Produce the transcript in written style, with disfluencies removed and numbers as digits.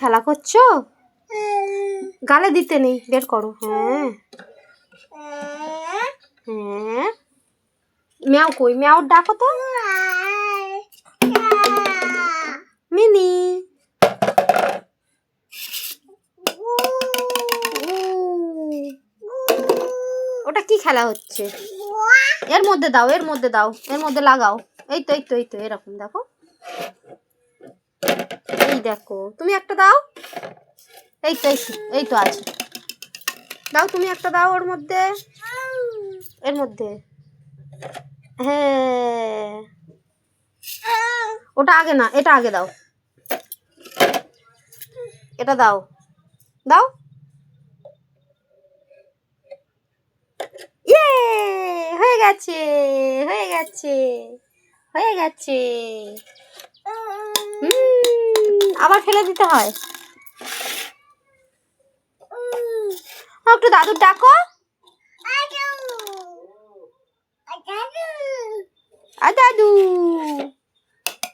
খেলা করছো? গালে দিতে নেই, বের করো। হ্যাঁ হ্যাঁ, ম্যাও কই? ম্যাও ডাকো তো। মিনি ওটা কি খেলা হচ্ছে? এর মধ্যে দাও, এর মধ্যে দাও, এর মধ্যে লাগাও। এই তো এই তো এই তো, এরকম দেখো। এই দেখো, তুমি একটা দাও। এই তো এই তো এই তো আছে। দাও, তুমি একটা দাও ওর মধ্যে, এর মধ্যে। হ্যাঁ, ওটা আগে না, এটা আগে দাও। এটা দাও, দাও। ইয়ে, হয়ে গেছে, হয়ে গেছে, হয়ে গেছে। আবার ফেলে দিতে হয়। একটু দাদুর ডাকো। দাদু।